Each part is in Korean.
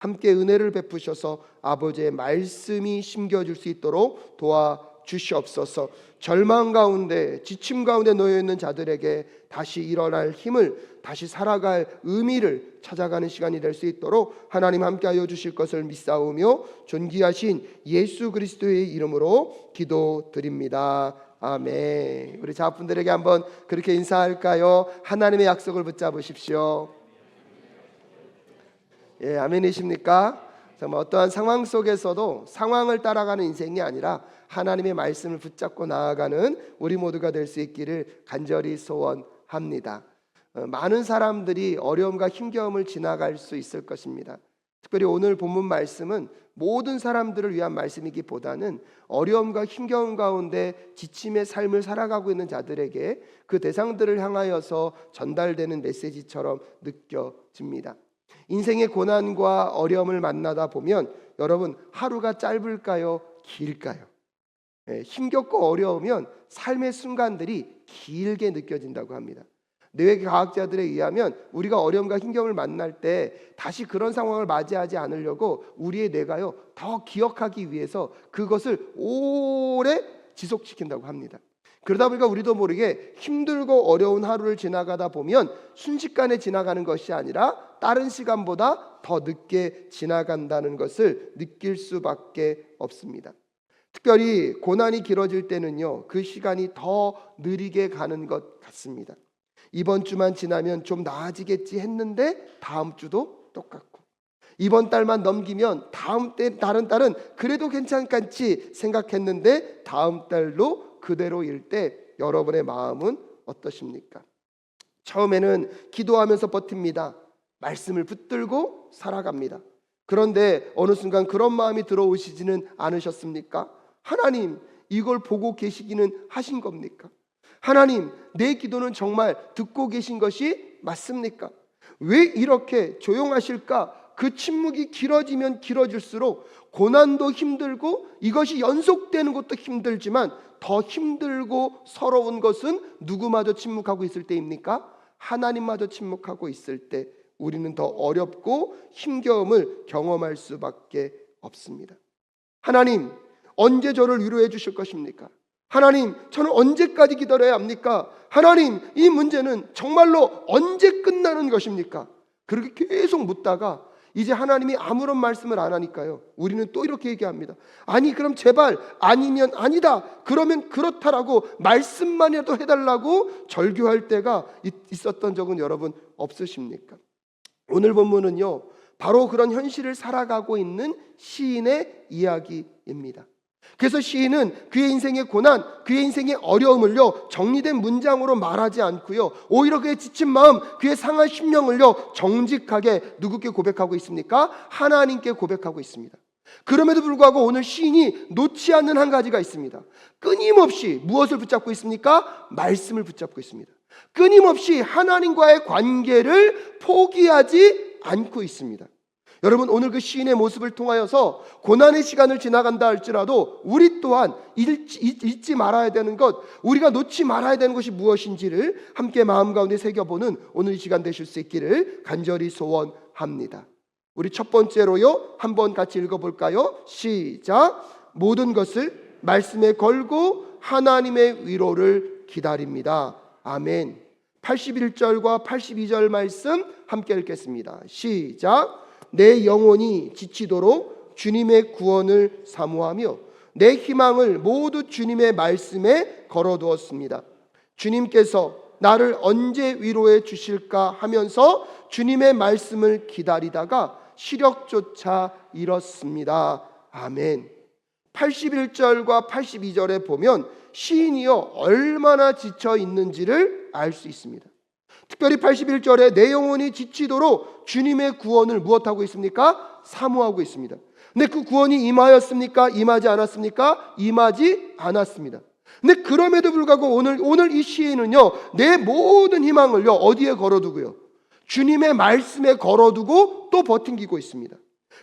함께 은혜를 베푸셔서 아버지의 말씀이 심겨질 수 있도록 도와주시옵소서. 절망 가운데 지침 가운데 놓여있는 자들에게 다시 일어날 힘을, 다시 살아갈 의미를 찾아가는 시간이 될 수 있도록 하나님 함께하여 주실 것을 믿사오며 존귀하신 예수 그리스도의 이름으로 기도드립니다. 아멘. 우리 자분들에게 한번 그렇게 인사할까요? 하나님의 약속을 붙잡으십시오. 예, 아멘이십니까? 정말 어떠한 상황 속에서도 상황을 따라가는 인생이 아니라 하나님의 말씀을 붙잡고 나아가는 우리 모두가 될 수 있기를 간절히 소원합니다. 많은 사람들이 어려움과 힘겨움을 지나갈 수 있을 것입니다. 특별히 오늘 본문 말씀은 모든 사람들을 위한 말씀이기보다는 어려움과 힘겨움 가운데 지침의 삶을 살아가고 있는 자들에게 그 대상들을 향하여서 전달되는 메시지처럼 느껴집니다. 인생의 고난과 어려움을 만나다 보면 여러분, 하루가 짧을까요? 길까요? 힘겹고 어려우면 삶의 순간들이 길게 느껴진다고 합니다. 뇌과학자들에 의하면 우리가 어려움과 힘겨움을 만날 때 다시 그런 상황을 맞이하지 않으려고 우리의 뇌가요 더 기억하기 위해서 그것을 오래 지속시킨다고 합니다. 그러다 보니까 우리도 모르게 힘들고 어려운 하루를 지나가다 보면 순식간에 지나가는 것이 아니라 다른 시간보다 더 늦게 지나간다는 것을 느낄 수밖에 없습니다. 특별히 고난이 길어질 때는요, 그 시간이 더 느리게 가는 것 같습니다. 이번 주만 지나면 좀 나아지겠지 했는데 다음 주도 똑같고, 이번 달만 넘기면 다른 달은 그래도 괜찮겠지 생각했는데 다음 달도 그대로일 때 여러분의 마음은 어떠십니까? 처음에는 기도하면서 버팁니다. 말씀을 붙들고 살아갑니다. 그런데 어느 순간 그런 마음이 들어오시지는 않으셨습니까? 하나님, 이걸 보고 계시기는 하신 겁니까? 하나님, 내 기도는 정말 듣고 계신 것이 맞습니까? 왜 이렇게 조용하실까? 그 침묵이 길어지면 길어질수록 고난도 힘들고 이것이 연속되는 것도 힘들지만 더 힘들고 서러운 것은 누구마저 침묵하고 있을 때입니까? 하나님마저 침묵하고 있을 때 우리는 더 어렵고 힘겨움을 경험할 수밖에 없습니다. 하나님, 언제 저를 위로해 주실 것입니까? 하나님, 저는 언제까지 기다려야 합니까? 하나님, 이 문제는 정말로 언제 끝나는 것입니까? 그렇게 계속 묻다가 이제 하나님이 아무런 말씀을 안 하니까요, 우리는 또 이렇게 얘기합니다. 아니, 그럼 제발 아니면 아니다, 그러면 그렇다라고 말씀만이라도 해달라고 절규할 때가 있었던 적은 여러분 없으십니까? 오늘 본문은요, 바로 그런 현실을 살아가고 있는 시인의 이야기입니다. 그래서 시인은 그의 인생의 고난, 그의 인생의 어려움을요 정리된 문장으로 말하지 않고요, 오히려 그의 지친 마음, 그의 상한 심령을요 정직하게 누구께 고백하고 있습니까? 하나님께 고백하고 있습니다. 그럼에도 불구하고 오늘 시인이 놓지 않는 한 가지가 있습니다. 끊임없이 무엇을 붙잡고 있습니까? 말씀을 붙잡고 있습니다. 끊임없이 하나님과의 관계를 포기하지 않고 있습니다. 여러분, 오늘 그 시인의 모습을 통하여서 고난의 시간을 지나간다 할지라도 우리 또한 잊지 말아야 되는 것, 우리가 놓지 말아야 되는 것이 무엇인지를 함께 마음 가운데 새겨보는 오늘 이 시간 되실 수 있기를 간절히 소원합니다. 우리 첫 번째로요, 한번 같이 읽어볼까요? 시작. 모든 것을 말씀에 걸고 하나님의 위로를 기다립니다. 아멘. 81절과 82절 말씀 함께 읽겠습니다. 시작. 내 영혼이 지치도록 주님의 구원을 사모하며 내 희망을 모두 주님의 말씀에 걸어두었습니다. 주님께서 나를 언제 위로해 주실까 하면서 주님의 말씀을 기다리다가 시력조차 잃었습니다. 아멘. 81절과 82절에 보면 시인이요 얼마나 지쳐 있는지를 알 수 있습니다. 특별히 81절에 내 영혼이 지치도록 주님의 구원을 무엇하고 있습니까? 사모하고 있습니다. 근데 그 구원이 임하였습니까? 임하지 않았습니까? 임하지 않았습니다. 근데 그럼에도 불구하고 오늘 이 시인은요 내 모든 희망을요 어디에 걸어두고요? 주님의 말씀에 걸어두고 또 버팅기고 있습니다.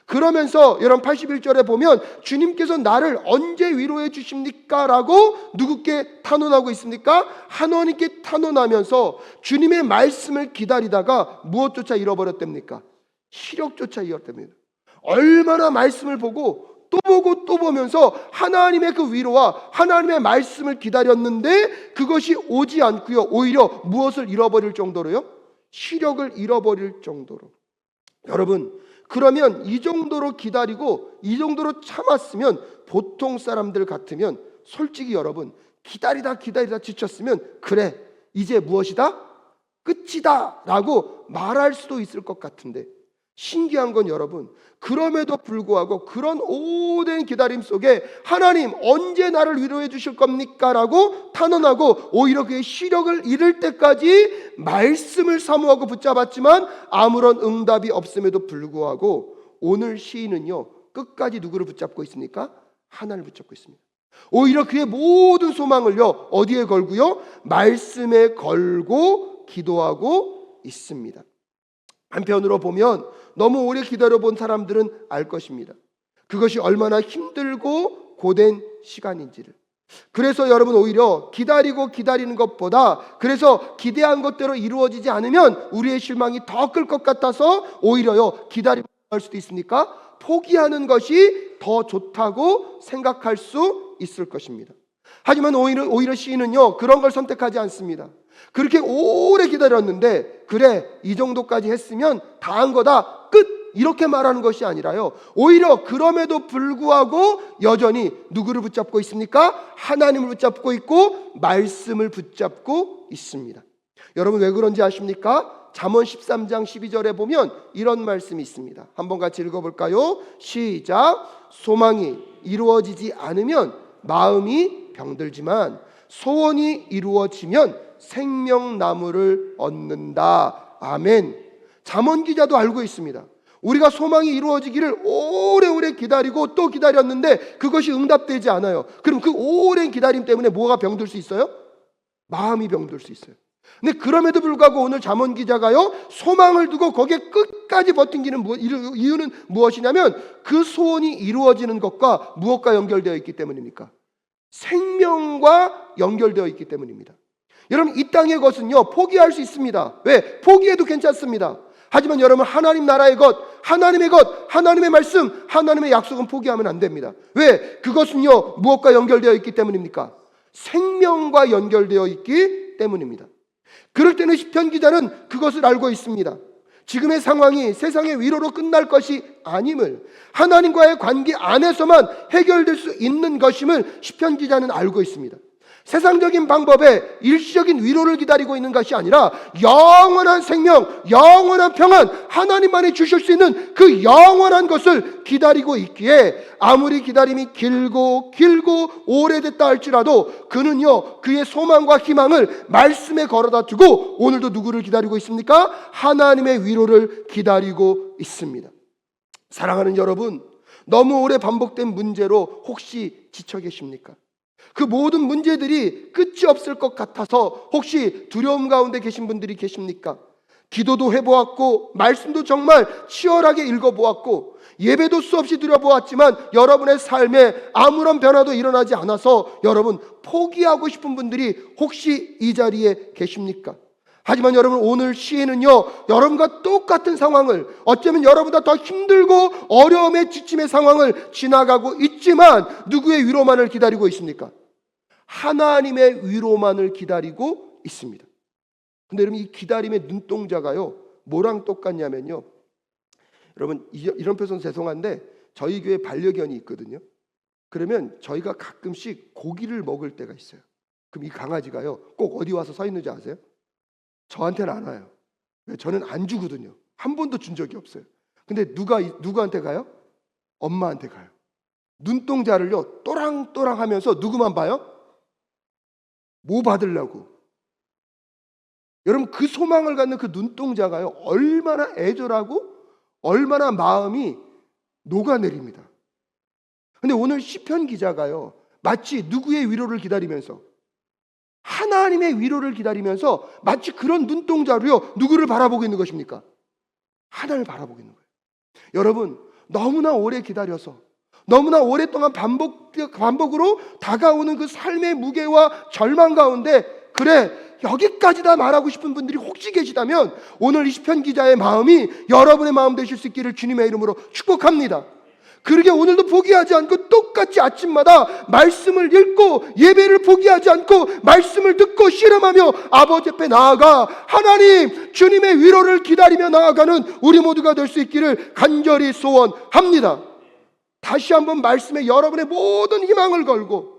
그러면서 여러분 81절에 보면 주님께서 나를 언제 위로해 주십니까? 라고 누구께 탄원하고 있습니까? 하나님께 탄원하면서 주님의 말씀을 기다리다가 무엇조차 잃어버렸답니까? 시력조차 잃었답니다. 얼마나 말씀을 보고 또 보고 또 보면서 하나님의 그 위로와 하나님의 말씀을 기다렸는데 그것이 오지 않고요, 오히려 무엇을 잃어버릴 정도로요? 시력을 잃어버릴 정도로. 여러분, 그러면 이 정도로 기다리고 이 정도로 참았으면 보통 사람들 같으면 솔직히 여러분, 기다리다 지쳤으면 그래, 이제 무엇이다? 끝이다 라고 말할 수도 있을 것 같은데, 신기한 건 여러분, 그럼에도 불구하고 그런 오랜 기다림 속에 하나님 언제 나를 위로해 주실 겁니까? 라고 탄원하고 오히려 그의 시력을 잃을 때까지 말씀을 사모하고 붙잡았지만 아무런 응답이 없음에도 불구하고 오늘 시인은요, 끝까지 누구를 붙잡고 있습니까? 하나님을 붙잡고 있습니다. 오히려 그의 모든 소망을요, 어디에 걸고요? 말씀에 걸고 기도하고 있습니다. 한편으로 보면 너무 오래 기다려본 사람들은 알 것입니다. 그것이 얼마나 힘들고 고된 시간인지를. 그래서 여러분, 오히려 기다리는 것보다, 그래서 기대한 것대로 이루어지지 않으면 우리의 실망이 더 클 것 같아서 오히려요, 기다리면 할 수도 있습니까? 포기하는 것이 더 좋다고 생각할 수 있을 것입니다. 하지만 오히려 시인은요, 그런 걸 선택하지 않습니다. 그렇게 오래 기다렸는데 그래, 이 정도까지 했으면 다 한 거다, 끝, 이렇게 말하는 것이 아니라요, 오히려 그럼에도 불구하고 여전히 누구를 붙잡고 있습니까? 하나님을 붙잡고 있고 말씀을 붙잡고 있습니다. 여러분, 왜 그런지 아십니까? 잠언 13장 12절에 보면 이런 말씀이 있습니다. 한번 같이 읽어볼까요? 시작. 소망이 이루어지지 않으면 마음이 병들지만 소원이 이루어지면 생명나무를 얻는다. 아멘. 잠언 기자도 알고 있습니다. 우리가 소망이 이루어지기를 오래오래 기다리고 또 기다렸는데 그것이 응답되지 않아요. 그럼 그 오랜 기다림 때문에 뭐가 병들 수 있어요? 마음이 병들 수 있어요. 근데 그럼에도 불구하고 오늘 잠언 기자가요, 소망을 두고 거기에 끝까지 버틴기는 이유는 무엇이냐면 그 소원이 이루어지는 것과 무엇과 연결되어 있기 때문입니까? 생명과 연결되어 있기 때문입니다. 여러분, 이 땅의 것은요, 포기할 수 있습니다. 왜? 포기해도 괜찮습니다. 하지만 여러분, 하나님 나라의 것, 하나님의 것, 하나님의 말씀, 하나님의 약속은 포기하면 안 됩니다. 왜? 그것은요, 무엇과 연결되어 있기 때문입니까? 생명과 연결되어 있기 때문입니다. 그럴 때는 시편 기자는 그것을 알고 있습니다. 지금의 상황이 세상의 위로로 끝날 것이 아님을, 하나님과의 관계 안에서만 해결될 수 있는 것임을 시편 기자는 알고 있습니다. 세상적인 방법에 일시적인 위로를 기다리고 있는 것이 아니라 영원한 생명, 영원한 평안, 하나님만이 주실 수 있는 그 영원한 것을 기다리고 있기에 아무리 기다림이 길고 오래됐다 할지라도 그는요, 그의 소망과 희망을 말씀에 걸어다 두고 오늘도 누구를 기다리고 있습니까? 하나님의 위로를 기다리고 있습니다. 사랑하는 여러분, 너무 오래 반복된 문제로 혹시 지쳐 계십니까? 그 모든 문제들이 끝이 없을 것 같아서 혹시 두려움 가운데 계신 분들이 계십니까? 기도도 해보았고 말씀도 정말 치열하게 읽어보았고 예배도 수없이 드려보았지만 여러분의 삶에 아무런 변화도 일어나지 않아서 여러분 포기하고 싶은 분들이 혹시 이 자리에 계십니까? 하지만 여러분, 오늘 시인은요, 여러분과 똑같은 상황을, 어쩌면 여러분보다 더 힘들고 어려움에 지침의 상황을 지나가고 있지만 누구의 위로만을 기다리고 있습니까? 하나님의 위로만을 기다리고 있습니다. 근데 여러분, 이 기다림의 눈동자가요, 뭐랑 똑같냐면요, 여러분, 이런 표현 죄송한데 저희 교회 반려견이 있거든요. 그러면 저희가 가끔씩 고기를 먹을 때가 있어요. 그럼 이 강아지가요, 꼭 어디 와서 서 있는지 아세요? 저한테는 안 와요. 저는 안 주거든요. 한 번도 준 적이 없어요. 근데 누구한테 가요? 엄마한테 가요. 눈동자를요, 또랑또랑 하면서 누구만 봐요? 뭐 받으려고. 여러분, 그 소망을 갖는 그 눈동자가요, 얼마나 애절하고 얼마나 마음이 녹아내립니다. 근데 오늘 시편 기자가요, 마치 누구의 위로를 기다리면서, 하나님의 위로를 기다리면서 마치 그런 눈동자로요, 누구를 바라보고 있는 것입니까? 하나님을 바라보고 있는 거예요. 여러분, 너무나 오래 기다려서 너무나 오랫동안 반복으로 다가오는 그 삶의 무게와 절망 가운데 그래, 여기까지 다 말하고 싶은 분들이 혹시 계시다면 오늘 이 시편 기자의 마음이 여러분의 마음 되실 수 있기를 주님의 이름으로 축복합니다. 그러게 오늘도 포기하지 않고 똑같이 아침마다 말씀을 읽고 예배를 포기하지 않고 말씀을 듣고 실험하며 아버지 앞에 나아가 하나님 주님의 위로를 기다리며 나아가는 우리 모두가 될 수 있기를 간절히 소원합니다. 다시 한번 말씀에 여러분의 모든 희망을 걸고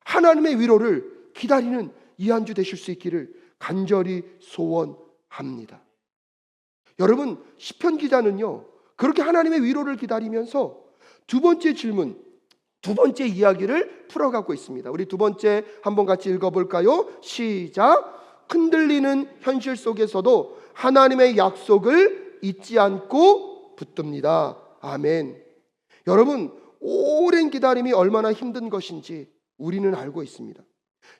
하나님의 위로를 기다리는 이 한 주 되실 수 있기를 간절히 소원합니다. 여러분, 시편 기자는요 그렇게 하나님의 위로를 기다리면서 두 번째 질문, 두 번째 이야기를 풀어가고 있습니다. 우리 두 번째 한번 같이 읽어볼까요? 시작. 흔들리는 현실 속에서도 하나님의 약속을 잊지 않고 붙듭니다. 아멘. 여러분, 오랜 기다림이 얼마나 힘든 것인지 우리는 알고 있습니다.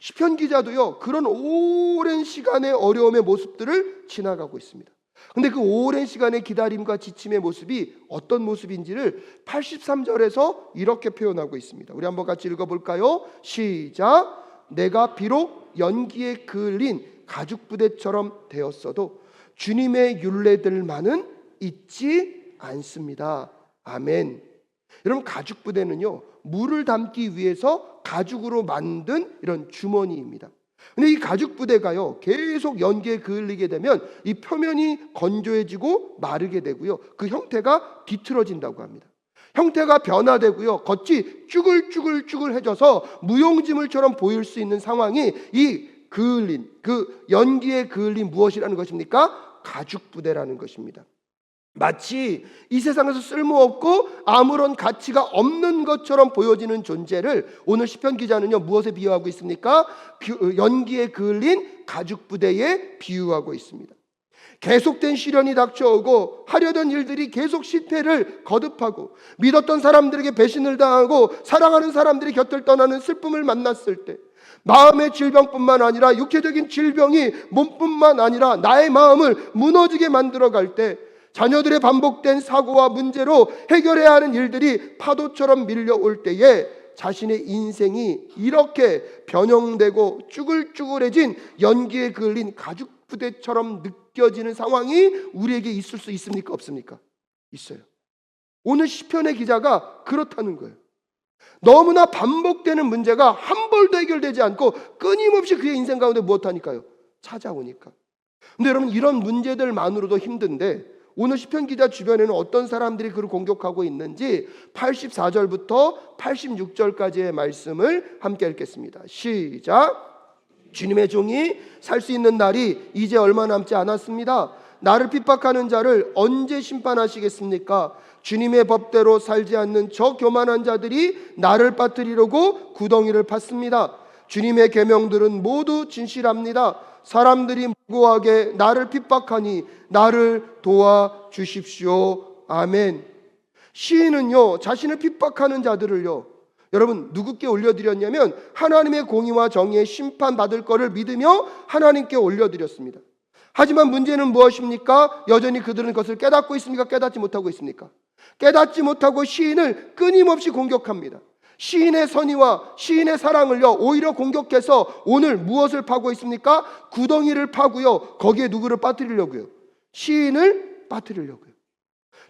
시편 기자도요 그런 오랜 시간의 어려움의 모습들을 지나가고 있습니다. 근데 그 오랜 시간의 기다림과 지침의 모습이 어떤 모습인지를 83절에서 이렇게 표현하고 있습니다. 우리 한번 같이 읽어볼까요? 시작. 내가 비록 연기에 그을린 가죽부대처럼 되었어도 주님의 율례들만은 잊지 않습니다. 아멘. 여러분, 가죽부대는요 물을 담기 위해서 가죽으로 만든 이런 주머니입니다. 근데 이 가죽 부대가요 계속 연기에 그을리게 되면 이 표면이 건조해지고 마르게 되고요 그 형태가 뒤틀어진다고 합니다. 형태가 변화되고요 겉이 쭈글쭈글쭈글해져서 무용지물처럼 보일 수 있는 상황이 이 그을린 그 연기에 그을린 무엇이라는 것입니까? 가죽 부대라는 것입니다. 마치 이 세상에서 쓸모없고 아무런 가치가 없는 것처럼 보여지는 존재를 오늘 시편 기자는요 무엇에 비유하고 있습니까? 연기에 그을린 가죽 부대에 비유하고 있습니다. 계속된 시련이 닥쳐오고 하려던 일들이 계속 실패를 거듭하고 믿었던 사람들에게 배신을 당하고 사랑하는 사람들이 곁을 떠나는 슬픔을 만났을 때 마음의 질병뿐만 아니라 육체적인 질병이 몸뿐만 아니라 나의 마음을 무너지게 만들어갈 때 자녀들의 반복된 사고와 문제로 해결해야 하는 일들이 파도처럼 밀려올 때에 자신의 인생이 이렇게 변형되고 쭈글쭈글해진 연기에 그을린 가죽 부대처럼 느껴지는 상황이 우리에게 있을 수 있습니까? 없습니까? 있어요. 오늘 시편의 기자가 그렇다는 거예요. 너무나 반복되는 문제가 한 벌도 해결되지 않고 끊임없이 그의 인생 가운데 무엇하니까요? 찾아오니까. 근데 여러분, 이런 문제들만으로도 힘든데 오늘 시편 기자 주변에는 어떤 사람들이 그를 공격하고 있는지 84절부터 86절까지의 말씀을 함께 읽겠습니다. 시작. 주님의 종이 살 수 있는 날이 이제 얼마 남지 않았습니다. 나를 핍박하는 자를 언제 심판하시겠습니까? 주님의 법대로 살지 않는 저 교만한 자들이 나를 빠뜨리려고 구덩이를 팠습니다. 주님의 계명들은 모두 진실합니다. 사람들이 무고하게 나를 핍박하니 나를 도와주십시오. 아멘. 시인은요 자신을 핍박하는 자들을요 여러분 누구께 올려드렸냐면 하나님의 공의와 정의의 심판받을 거를 믿으며 하나님께 올려드렸습니다. 하지만 문제는 무엇입니까? 여전히 그들은 그것을 깨닫고 있습니까? 깨닫지 못하고 있습니까? 깨닫지 못하고 시인을 끊임없이 공격합니다. 시인의 선의와 시인의 사랑을요 오히려 공격해서 오늘 무엇을 파고 있습니까? 구덩이를 파고요 거기에 누구를 빠뜨리려고요? 시인을 빠뜨리려고요.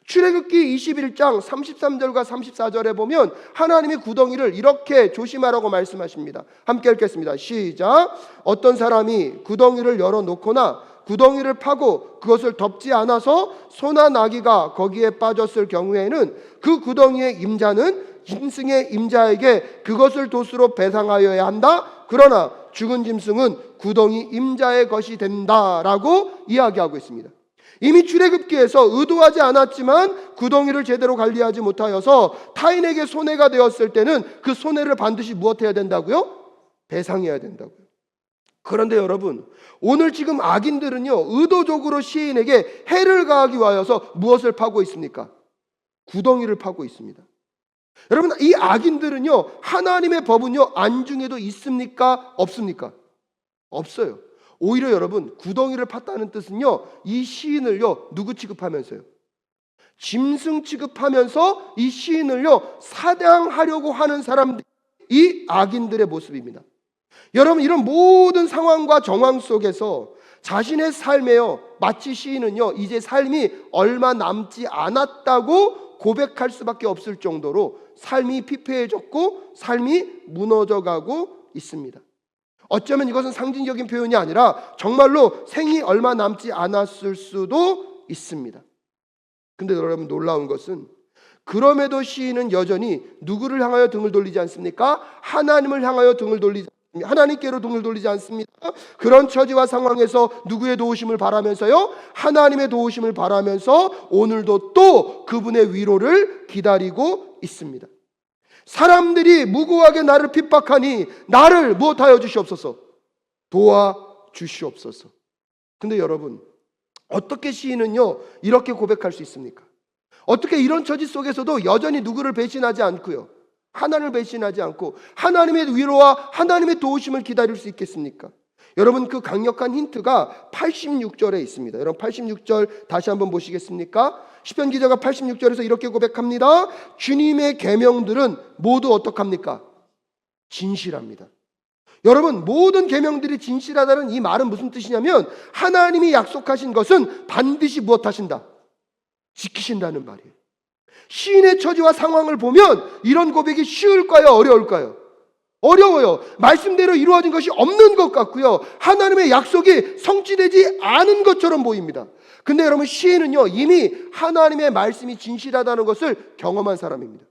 출애굽기 21장 33절과 34절에 보면 하나님이 구덩이를 이렇게 조심하라고 말씀하십니다. 함께 읽겠습니다. 시작. 어떤 사람이 구덩이를 열어놓거나 구덩이를 파고 그것을 덮지 않아서 소나 나귀가 거기에 빠졌을 경우에는 그 구덩이의 임자는 짐승의 임자에게 그것을 도수로 배상하여야 한다. 그러나 죽은 짐승은 구덩이 임자의 것이 된다라고 이야기하고 있습니다. 이미 출애굽기에서 의도하지 않았지만 구덩이를 제대로 관리하지 못하여서 타인에게 손해가 되었을 때는 그 손해를 반드시 무엇해야 된다고요? 배상해야 된다고요. 그런데 여러분, 오늘 지금 악인들은요 의도적으로 시인에게 해를 가하기 위하여서 무엇을 파고 있습니까? 구덩이를 파고 있습니다. 여러분, 이 악인들은요 하나님의 법은요 안중에도 있습니까? 없습니까? 없어요. 오히려 여러분, 구덩이를 팠다는 뜻은요 이 시인을요 누구 취급하면서요? 짐승 취급하면서 이 시인을요 사냥하려고 하는 사람들이 이 악인들의 모습입니다. 여러분, 이런 모든 상황과 정황 속에서 자신의 삶에요, 마치 시인은요, 이제 삶이 얼마 남지 않았다고 고백할 수밖에 없을 정도로 삶이 피폐해졌고 삶이 무너져가고 있습니다. 어쩌면 이것은 상징적인 표현이 아니라 정말로 생이 얼마 남지 않았을 수도 있습니다. 근데 여러분, 놀라운 것은 그럼에도 시인은 여전히 누구를 향하여 등을 돌리지 않습니까? 하나님을 향하여 등을 돌리지 않습니다. 하나님께로 등을 돌리지 않습니다. 그런 처지와 상황에서 누구의 도우심을 바라면서요? 하나님의 도우심을 바라면서 오늘도 또 그분의 위로를 기다리고 있습니다. 사람들이 무고하게 나를 핍박하니 나를 무엇하여 주시옵소서? 도와주시옵소서. 근데 여러분, 어떻게 시인은요 이렇게 고백할 수 있습니까? 어떻게 이런 처지 속에서도 여전히 누구를 배신하지 않고요, 하나님을 배신하지 않고 하나님의 위로와 하나님의 도우심을 기다릴 수 있겠습니까? 여러분, 그 강력한 힌트가 86절에 있습니다. 여러분, 86절 다시 한번 보시겠습니까? 시편 기자가 86절에서 이렇게 고백합니다. 주님의 계명들은 모두 어떡합니까? 진실합니다. 여러분, 모든 계명들이 진실하다는 이 말은 무슨 뜻이냐면 하나님이 약속하신 것은 반드시 무엇하신다? 지키신다는 말이에요. 시인의 처지와 상황을 보면 이런 고백이 쉬울까요? 어려울까요? 어려워요. 말씀대로 이루어진 것이 없는 것 같고요, 하나님의 약속이 성취되지 않은 것처럼 보입니다. 근데 여러분, 시인은요 이미 하나님의 말씀이 진실하다는 것을 경험한 사람입니다.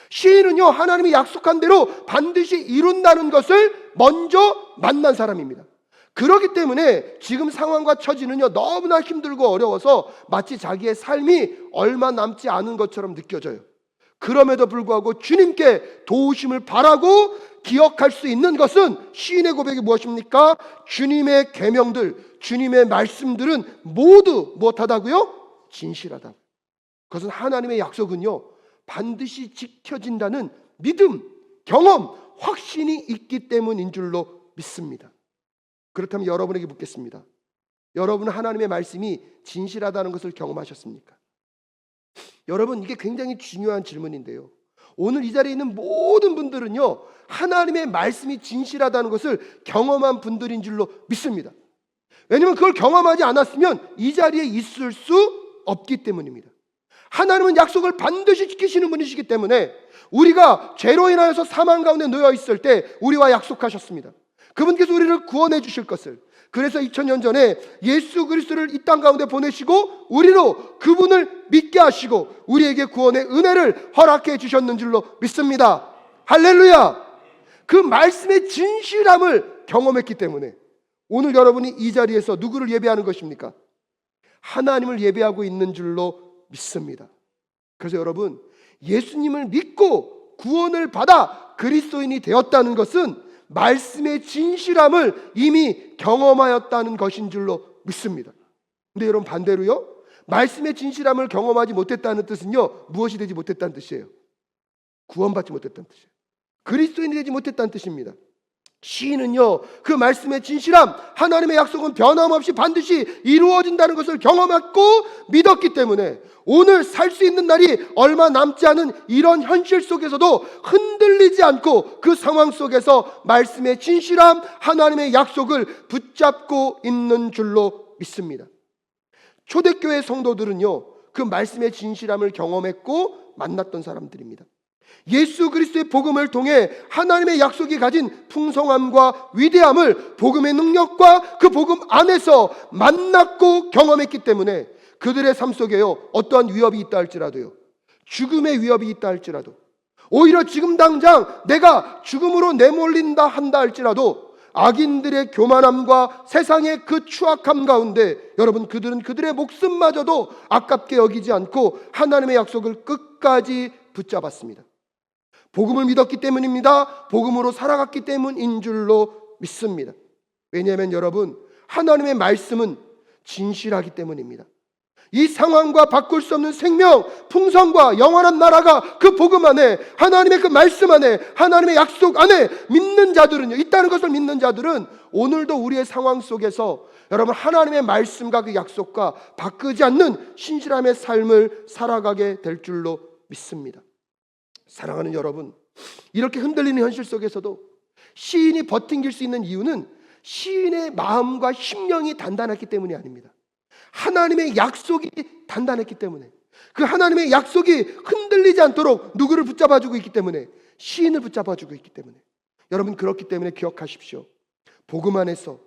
시인은요 하나님이 약속한 대로 반드시 이룬다는 것을 먼저 만난 사람입니다. 그렇기 때문에 지금 상황과 처지는요 너무나 힘들고 어려워서 마치 자기의 삶이 얼마 남지 않은 것처럼 느껴져요. 그럼에도 불구하고 주님께 도우심을 바라고 기억할 수 있는 것은, 시인의 고백이 무엇입니까? 주님의 계명들, 주님의 말씀들은 모두 무엇하다고요? 진실하다. 그것은 하나님의 약속은요 반드시 지켜진다는 믿음, 경험, 확신이 있기 때문인 줄로 믿습니다. 그렇다면 여러분에게 묻겠습니다. 여러분은 하나님의 말씀이 진실하다는 것을 경험하셨습니까? 여러분, 이게 굉장히 중요한 질문인데요, 오늘 이 자리에 있는 모든 분들은요 하나님의 말씀이 진실하다는 것을 경험한 분들인 줄로 믿습니다. 왜냐하면 그걸 경험하지 않았으면 이 자리에 있을 수 없기 때문입니다. 하나님은 약속을 반드시 지키시는 분이시기 때문에 우리가 죄로 인하여서 사망 가운데 놓여 있을 때 우리와 약속하셨습니다. 그분께서 우리를 구원해 주실 것을. 그래서 2000년 전에 예수 그리스도를 이 땅 가운데 보내시고 우리로 그분을 믿게 하시고 우리에게 구원의 은혜를 허락해 주셨는 줄로 믿습니다. 할렐루야. 그 말씀의 진실함을 경험했기 때문에 오늘 여러분이 이 자리에서 누구를 예배하는 것입니까? 하나님을 예배하고 있는 줄로 믿습니다. 그래서 여러분, 예수님을 믿고 구원을 받아 그리스도인이 되었다는 것은 말씀의 진실함을 이미 경험하였다는 것인 줄로 믿습니다. 근데 여러분, 반대로요, 말씀의 진실함을 경험하지 못했다는 뜻은요 무엇이 되지 못했다는 뜻이에요? 구원받지 못했다는 뜻이에요. 그리스도인이 되지 못했다는 뜻입니다. 시인은요 그 말씀의 진실함, 하나님의 약속은 변함없이 반드시 이루어진다는 것을 경험했고 믿었기 때문에 오늘 살 수 있는 날이 얼마 남지 않은 이런 현실 속에서도 흔들리지 않고 그 상황 속에서 말씀의 진실함, 하나님의 약속을 붙잡고 있는 줄로 믿습니다. 초대교회 성도들은요 그 말씀의 진실함을 경험했고 만났던 사람들입니다. 예수 그리스도의 복음을 통해 하나님의 약속이 가진 풍성함과 위대함을 복음의 능력과 그 복음 안에서 만났고 경험했기 때문에 그들의 삶 속에요 어떠한 위협이 있다 할지라도요, 죽음의 위협이 있다 할지라도, 오히려 지금 당장 내가 죽음으로 내몰린다 한다 할지라도 악인들의 교만함과 세상의 그 추악함 가운데 여러분, 그들은 그들의 목숨마저도 아깝게 여기지 않고 하나님의 약속을 끝까지 붙잡았습니다. 복음을 믿었기 때문입니다. 복음으로 살아갔기 때문인 줄로 믿습니다. 왜냐하면 여러분, 하나님의 말씀은 진실하기 때문입니다. 이 상황과 바꿀 수 없는 생명, 풍성과 영원한 나라가 그 복음 안에, 하나님의 그 말씀 안에, 하나님의 약속 안에 믿는 자들은요, 있다는 것을 믿는 자들은 오늘도 우리의 상황 속에서 여러분 하나님의 말씀과 그 약속과 바꾸지 않는 신실함의 삶을 살아가게 될 줄로 믿습니다. 사랑하는 여러분, 이렇게 흔들리는 현실 속에서도 시인이 버팅길 수 있는 이유는 시인의 마음과 심령이 단단했기 때문이 아닙니다. 하나님의 약속이 단단했기 때문에, 그 하나님의 약속이 흔들리지 않도록 누구를 붙잡아주고 있기 때문에, 시인을 붙잡아주고 있기 때문에. 여러분, 그렇기 때문에 기억하십시오. 복음 안에서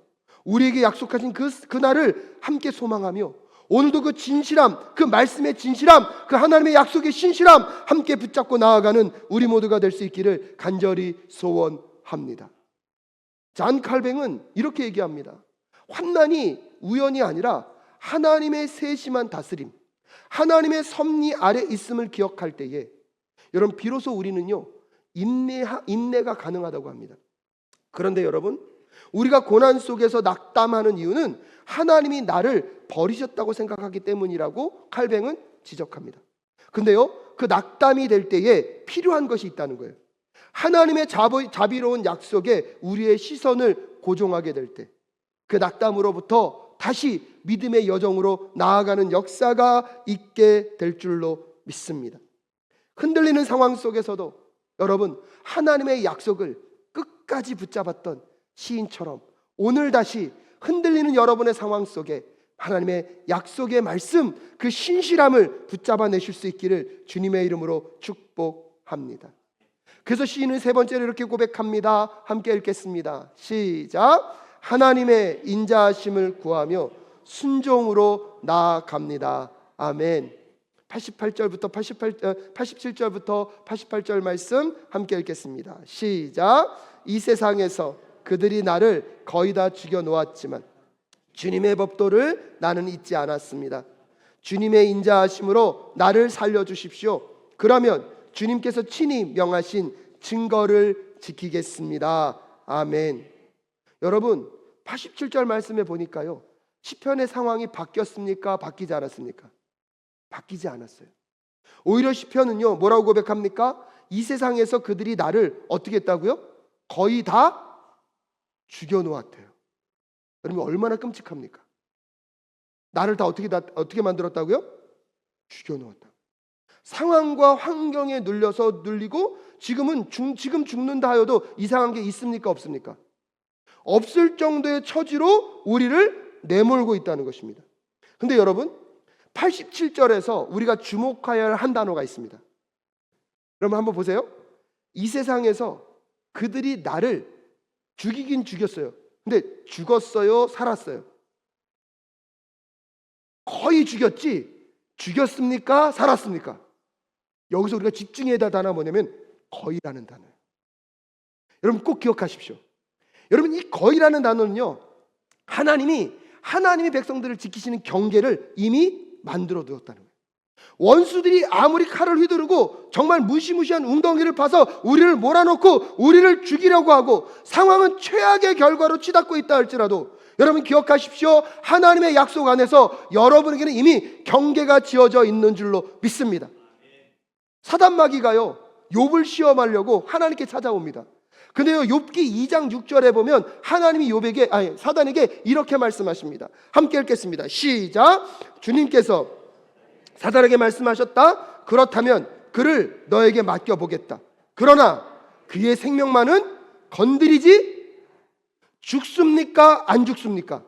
우리에게 약속하신 그날을 함께 소망하며, 오늘도 그 진실함, 그 말씀의 진실함, 그 하나님의 약속의 신실함 함께 붙잡고 나아가는 우리 모두가 될 수 있기를 간절히 소원합니다. 잔 칼뱅은 이렇게 얘기합니다. 환난이 우연이 아니라 하나님의 세심한 다스림, 하나님의 섭리 아래 있음을 기억할 때에 여러분 비로소 우리는요 인내가 가능하다고 합니다. 그런데 여러분, 우리가 고난 속에서 낙담하는 이유는 하나님이 나를 버리셨다고 생각하기 때문이라고 칼뱅은 지적합니다. 근데요, 그 낙담이 될 때에 필요한 것이 있다는 거예요. 하나님의 자비로운 약속에 우리의 시선을 고정하게 될 때, 그 낙담으로부터 다시 믿음의 여정으로 나아가는 역사가 있게 될 줄로 믿습니다. 흔들리는 상황 속에서도 여러분, 하나님의 약속을 끝까지 붙잡았던 시인처럼 오늘 다시 흔들리는 여러분의 상황 속에 하나님의 약속의 말씀, 그 신실함을 붙잡아내실 수 있기를 주님의 이름으로 축복합니다. 그래서 시인은 세 번째로 이렇게 고백합니다. 함께 읽겠습니다. 시작. 하나님의 인자하심을 구하며 순종으로 나아갑니다. 아멘. 87절부터 88절 말씀 함께 읽겠습니다. 시작. 이 세상에서 그들이 나를 거의 다 죽여 놓았지만 주님의 법도를 나는 잊지 않았습니다. 주님의 인자하심으로 나를 살려주십시오. 그러면 주님께서 친히 명하신 증거를 지키겠습니다. 아멘. 여러분, 87절 말씀에 보니까요, 시편의 상황이 바뀌었습니까? 바뀌지 않았습니까? 바뀌지 않았어요. 오히려 시편은요 뭐라고 고백합니까? 이 세상에서 그들이 나를 어떻게 했다고요? 거의 다 죽여놓았대요. 여러분, 얼마나 끔찍합니까? 나를 다 어떻게 만들었다고요? 죽여놓았다. 상황과 환경에 눌리고 지금 죽는다 하여도 이상한 게 있습니까? 없습니까? 없을 정도의 처지로 우리를 내몰고 있다는 것입니다. 근데 여러분, 87절에서 우리가 주목해야 할 단어가 있습니다. 여러분 한번 보세요. 이 세상에서 그들이 나를 죽이긴 죽였어요. 근데 죽었어요? 살았어요? 거의 죽였지? 죽였습니까? 살았습니까? 여기서 우리가 집중해야 할 단어가 뭐냐면 거의라는 단어예요. 여러분 꼭 기억하십시오. 여러분, 이 거의라는 단어는요, 하나님이 백성들을 지키시는 경계를 이미 만들어 두었다는 거예요. 원수들이 아무리 칼을 휘두르고 정말 무시무시한 웅덩이를 파서 우리를 몰아넣고 우리를 죽이려고 하고 상황은 최악의 결과로 치닫고 있다 할지라도 여러분 기억하십시오. 하나님의 약속 안에서 여러분에게는 이미 경계가 지어져 있는 줄로 믿습니다. 사단마귀가요 욥을 시험하려고 하나님께 찾아옵니다. 근데요 욥기 2장 6절에 보면 하나님이 사단에게 이렇게 말씀하십니다. 함께 읽겠습니다. 시작. 주님께서 사단에게 말씀하셨다. 그렇다면 그를 너에게 맡겨보겠다. 그러나 그의 생명만은 건드리지 죽습니까? 안 죽습니까?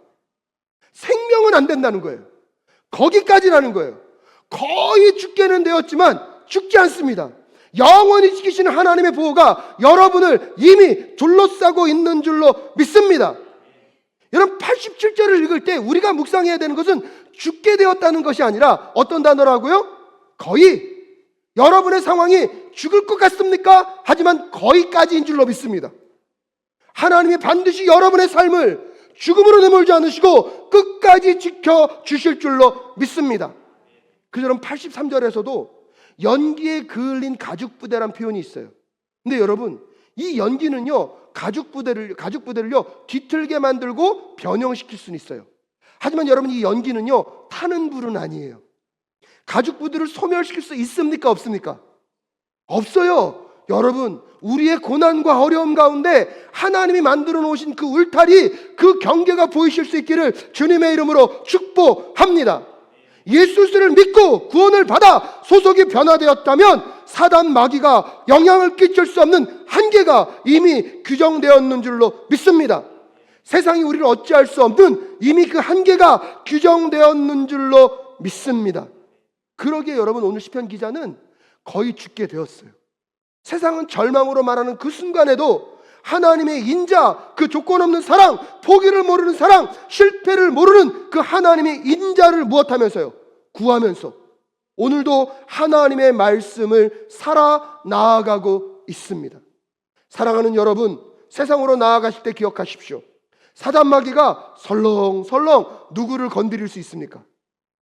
생명은 안 된다는 거예요. 거기까지라는 거예요. 거의 죽게는 되었지만 죽지 않습니다. 영원히 지키시는 하나님의 보호가 여러분을 이미 둘러싸고 있는 줄로 믿습니다. 여러분 87절을 읽을 때 우리가 묵상해야 되는 것은 죽게 되었다는 것이 아니라 어떤 단어라고요? 거의. 여러분의 상황이 죽을 것 같습니까? 하지만 거의까지인 줄로 믿습니다. 하나님이 반드시 여러분의 삶을 죽음으로 내몰지 않으시고 끝까지 지켜주실 줄로 믿습니다. 그래서 여러분 83절에서도 연기에 그을린 가죽 부대란 표현이 있어요. 근데 여러분 이 연기는요 가죽 부대를요 뒤틀게 만들고 변형시킬 수는 있어요. 하지만 여러분 이 연기는요 타는 불은 아니에요. 가죽 부대를 소멸시킬 수 있습니까? 없습니까? 없어요. 여러분 우리의 고난과 어려움 가운데 하나님이 만들어 놓으신 그 울타리, 그 경계가 보이실 수 있기를 주님의 이름으로 축복합니다. 예수를 믿고 구원을 받아 소속이 변화되었다면 사단 마귀가 영향을 끼칠 수 없는 한계가 이미 규정되었는 줄로 믿습니다. 세상이 우리를 어찌할 수 없는 이미 그 한계가 규정되었는 줄로 믿습니다. 그러기에 여러분, 오늘 시편 기자는 거의 죽게 되었어요. 세상은 절망으로 말하는 그 순간에도 하나님의 인자, 그 조건 없는 사랑, 포기를 모르는 사랑, 실패를 모르는 그 하나님의 인자를 무엇하면서요? 구하면서 오늘도 하나님의 말씀을 살아 나아가고 있습니다. 사랑하는 여러분, 세상으로 나아가실 때 기억하십시오. 사단 마귀가 설렁설렁 누구를 건드릴 수 있습니까?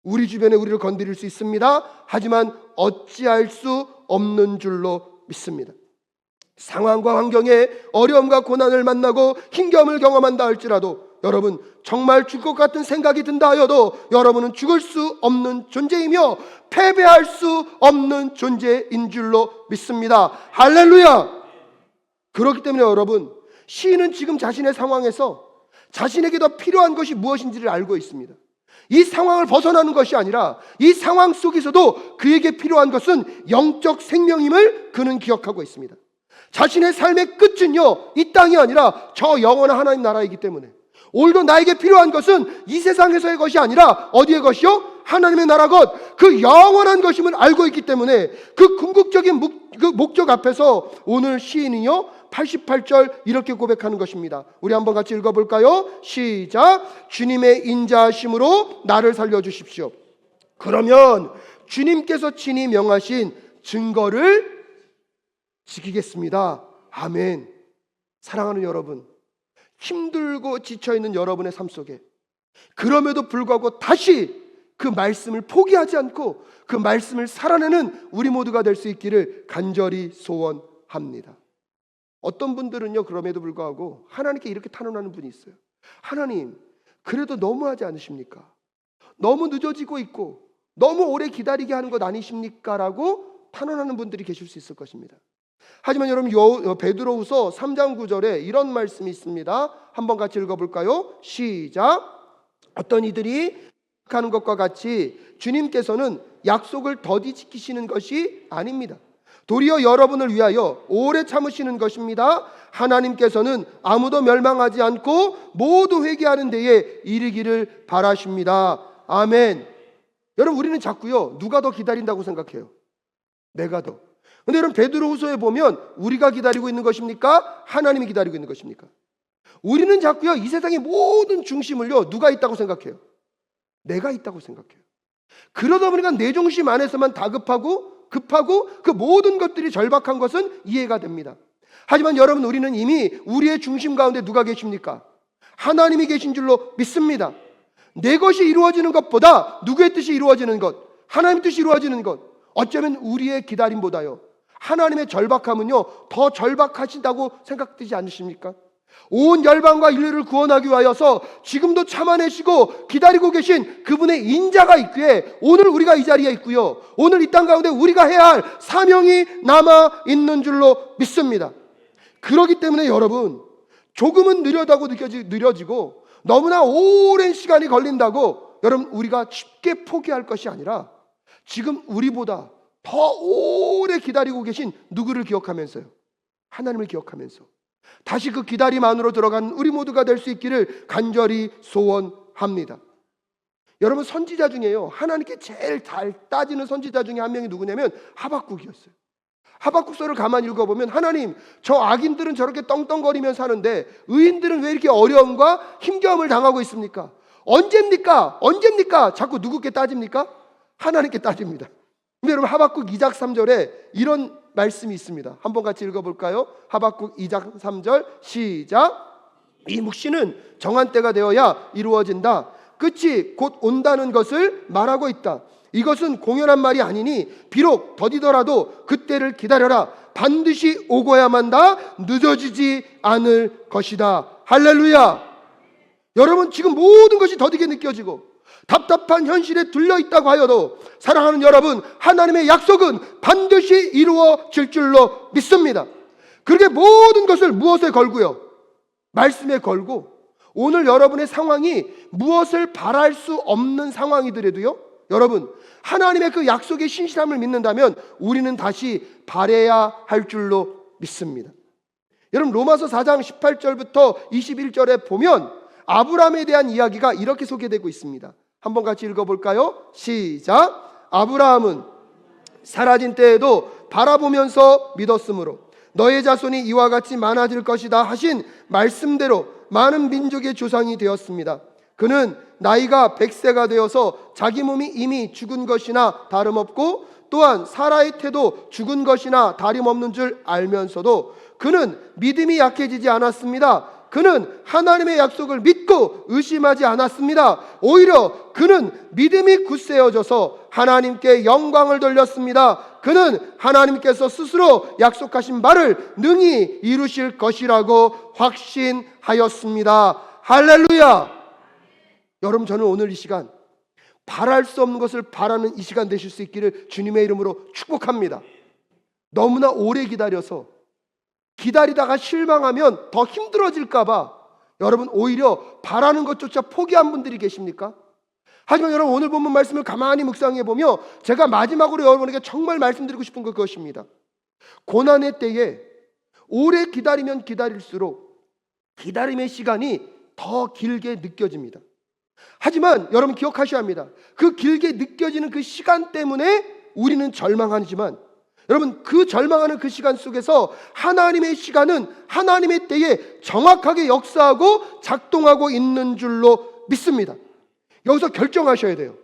우리 주변에 우리를 건드릴 수 있습니다. 하지만 어찌할 수 없는 줄로 믿습니다. 상황과 환경에 어려움과 고난을 만나고 힘겨움을 경험한다 할지라도 여러분, 정말 죽을 것 같은 생각이 든다 하여도 여러분은 죽을 수 없는 존재이며 패배할 수 없는 존재인 줄로 믿습니다. 할렐루야! 그렇기 때문에 여러분, 시인은 지금 자신의 상황에서 자신에게 더 필요한 것이 무엇인지를 알고 있습니다. 이 상황을 벗어나는 것이 아니라 이 상황 속에서도 그에게 필요한 것은 영적 생명임을 그는 기억하고 있습니다. 자신의 삶의 끝은요, 이 땅이 아니라 저 영원한 하나님 나라이기 때문에 오늘도 나에게 필요한 것은 이 세상에서의 것이 아니라 어디의 것이요? 하나님의 나라 것, 그 영원한 것임을 알고 있기 때문에 그 궁극적인 그 목적 앞에서 오늘 시인이요 88절 이렇게 고백하는 것입니다. 우리 한번 같이 읽어볼까요? 시작. 주님의 인자하심으로 나를 살려주십시오. 그러면 주님께서 친히 명하신 증거를 지키겠습니다. 아멘. 사랑하는 여러분, 힘들고 지쳐있는 여러분의 삶 속에 그럼에도 불구하고 다시 그 말씀을 포기하지 않고 그 말씀을 살아내는 우리 모두가 될 수 있기를 간절히 소원합니다. 어떤 분들은요, 그럼에도 불구하고 하나님께 이렇게 탄원하는 분이 있어요. 하나님, 그래도 너무하지 않으십니까? 너무 늦어지고 있고 너무 오래 기다리게 하는 것 아니십니까? 라고 탄원하는 분들이 계실 수 있을 것입니다. 하지만 여러분, 베드로후서 3장 9절에 이런 말씀이 있습니다. 한번 같이 읽어볼까요? 시작. 어떤 이들이 하는 것과 같이 주님께서는 약속을 더디 지키시는 것이 아닙니다. 도리어 여러분을 위하여 오래 참으시는 것입니다. 하나님께서는 아무도 멸망하지 않고 모두 회개하는 데에 이르기를 바라십니다. 아멘. 여러분, 우리는 자꾸요, 누가 더 기다린다고 생각해요? 내가 더. 근데 여러분, 베드로후서에 보면 우리가 기다리고 있는 것입니까? 하나님이 기다리고 있는 것입니까? 우리는 자꾸요, 이 세상의 모든 중심을요, 누가 있다고 생각해요? 내가 있다고 생각해요. 그러다 보니까 내 중심 안에서만 다급하고 급하고 그 모든 것들이 절박한 것은 이해가 됩니다. 하지만 여러분, 우리는 이미 우리의 중심 가운데 누가 계십니까? 하나님이 계신 줄로 믿습니다. 내 것이 이루어지는 것보다 누구의 뜻이 이루어지는 것, 하나님의 뜻이 이루어지는 것, 어쩌면 우리의 기다림보다요, 하나님의 절박함은요 더 절박하시다고 생각되지 않으십니까? 온 열방과 인류를 구원하기 위하여서 지금도 참아내시고 기다리고 계신 그분의 인자가 있기에 오늘 우리가 이 자리에 있고요, 오늘 이 땅 가운데 우리가 해야 할 사명이 남아 있는 줄로 믿습니다. 그렇기 때문에 여러분, 조금은 느려다고 느려지고 너무나 오랜 시간이 걸린다고 여러분 우리가 쉽게 포기할 것이 아니라 지금 우리보다 더 오래 기다리고 계신 누구를 기억하면서요, 하나님을 기억하면서 다시 그 기다림 안으로 들어간 우리 모두가 될 수 있기를 간절히 소원합니다. 여러분, 선지자 중에요, 하나님께 제일 잘 따지는 선지자 중에 한 명이 누구냐면 하박국이었어요. 하박국서를 가만히 읽어보면 하나님, 저 악인들은 저렇게 떵떵거리며 사는데 의인들은 왜 이렇게 어려움과 힘겨움을 당하고 있습니까? 언제입니까? 언제입니까? 자꾸 누구께 따집니까? 하나님께 따집니다. 근데 여러분, 하박국 2장 3절에 이런 말씀이 있습니다. 한번 같이 읽어볼까요? 하박국 2장 3절 시작. 이 묵시는 정한 때가 되어야 이루어진다. 끝이 곧 온다는 것을 말하고 있다. 이것은 공연한 말이 아니니 비록 더디더라도 그때를 기다려라. 반드시 오고야만다. 늦어지지 않을 것이다. 할렐루야. 여러분, 지금 모든 것이 더디게 느껴지고 답답한 현실에 둘려 있다고 하여도 사랑하는 여러분, 하나님의 약속은 반드시 이루어질 줄로 믿습니다. 그렇게 모든 것을 무엇에 걸고요? 말씀에 걸고, 오늘 여러분의 상황이 무엇을 바랄 수 없는 상황이더라도요, 여러분, 하나님의 그 약속의 신실함을 믿는다면 우리는 다시 바래야 할 줄로 믿습니다. 여러분, 로마서 4장 18절부터 21절에 보면 아브라함에 대한 이야기가 이렇게 소개되고 있습니다. 한번 같이 읽어볼까요? 시작. 아브라함은 사라진 때에도 바라보면서 믿었으므로 너의 자손이 이와 같이 많아질 것이다 하신 말씀대로 많은 민족의 조상이 되었습니다. 그는 나이가 100세가 되어서 자기 몸이 이미 죽은 것이나 다름없고 또한 사라의 태도 죽은 것이나 다름없는 줄 알면서도 그는 믿음이 약해지지 않았습니다. 그는 하나님의 약속을 믿고 의심하지 않았습니다. 오히려 그는 믿음이 굳세어져서 하나님께 영광을 돌렸습니다. 그는 하나님께서 스스로 약속하신 바를 능히 이루실 것이라고 확신하였습니다. 할렐루야! 여러분, 저는 오늘 이 시간 바랄 수 없는 것을 바라는 이 시간 되실 수 있기를 주님의 이름으로 축복합니다. 너무나 오래 기다리다가 실망하면 더 힘들어질까봐 여러분 오히려 바라는 것조차 포기한 분들이 계십니까? 하지만 여러분, 오늘 본문 말씀을 가만히 묵상해 보며 제가 마지막으로 여러분에게 정말 말씀드리고 싶은 것 그것입니다. 고난의 때에 오래 기다리면 기다릴수록 기다림의 시간이 더 길게 느껴집니다. 하지만 여러분 기억하셔야 합니다. 그 길게 느껴지는 그 시간 때문에 우리는 절망하지만 여러분, 그 절망하는 그 시간 속에서 하나님의 시간은 하나님의 때에 정확하게 역사하고 작동하고 있는 줄로 믿습니다. 여기서 결정하셔야 돼요.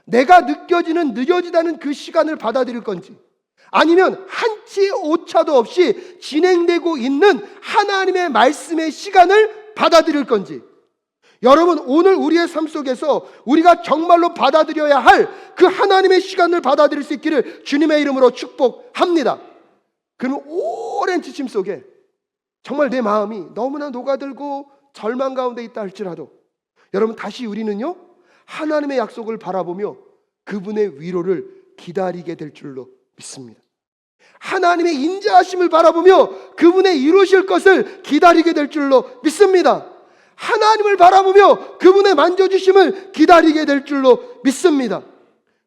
내가 느껴지는 그 시간을 받아들일 건지, 아니면 한치의 오차도 없이 진행되고 있는 하나님의 말씀의 시간을 받아들일 건지. 여러분, 오늘 우리의 삶 속에서 우리가 정말로 받아들여야 할 그 하나님의 시간을 받아들일 수 있기를 주님의 이름으로 축복합니다. 그러면 오랜 지침 속에 정말 내 마음이 너무나 녹아들고 절망 가운데 있다 할지라도 여러분, 다시 우리는요 하나님의 약속을 바라보며 그분의 위로를 기다리게 될 줄로 믿습니다. 하나님의 인자하심을 바라보며 그분의 이루실 것을 기다리게 될 줄로 믿습니다. 하나님을 바라보며 그분의 만져주심을 기다리게 될 줄로 믿습니다.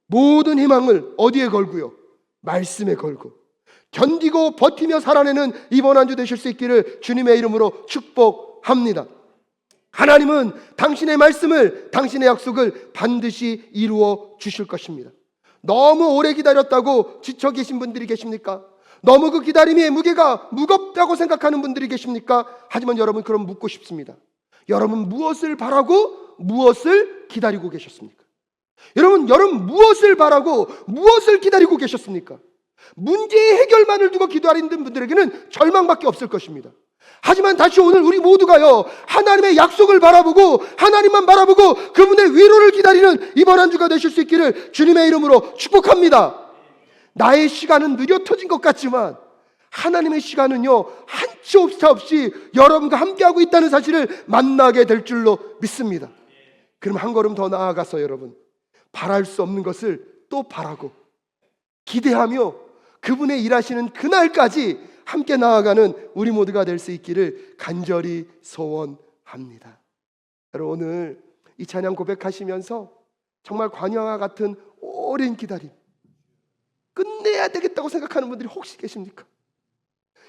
모든 희망을 어디에 걸고요? 말씀에 걸고 견디고 버티며 살아내는 이번 한 주 되실 수 있기를 주님의 이름으로 축복합니다. 하나님은 당신의 말씀을, 당신의 약속을 반드시 이루어 주실 것입니다. 너무 오래 기다렸다고 지쳐 계신 분들이 계십니까? 너무 그 기다림의 무게가 무겁다고 생각하는 분들이 계십니까? 하지만 여러분, 그럼 묻고 싶습니다. 여러분, 무엇을 바라고 무엇을 기다리고 계셨습니까? 여러분 무엇을 바라고 무엇을 기다리고 계셨습니까? 문제의 해결만을 두고 기다리는 분들에게는 절망밖에 없을 것입니다. 하지만 다시 오늘 우리 모두가요 하나님의 약속을 바라보고 하나님만 바라보고 그분의 위로를 기다리는 이번 한 주가 되실 수 있기를 주님의 이름으로 축복합니다. 나의 시간은 느려 터진 것 같지만 하나님의 시간은요 한치 오차 없이 여러분과 함께하고 있다는 사실을 만나게 될 줄로 믿습니다. 그럼 한 걸음 더 나아가서 여러분, 바랄 수 없는 것을 또 바라고 기대하며 그분의 일하시는 그날까지 함께 나아가는 우리 모두가 될 수 있기를 간절히 소원합니다. 여러분, 오늘 이 찬양 고백하시면서 정말 관영과 같은 오랜 기다림, 끝내야 되겠다고 생각하는 분들이 혹시 계십니까?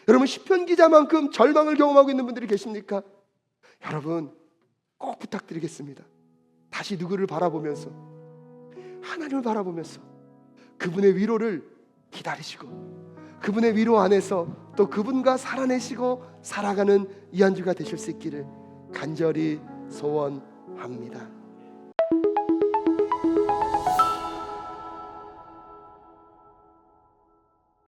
여러분, 시편 기자만큼 절망을 경험하고 있는 분들이 계십니까? 여러분, 꼭 부탁드리겠습니다. 다시 누구를 바라보면서, 하나님을 바라보면서 그분의 위로를 기다리시고 그분의 위로 안에서 또 그분과 살아내시고 살아가는 이 한 주가 되실 수 있기를 간절히 소원합니다.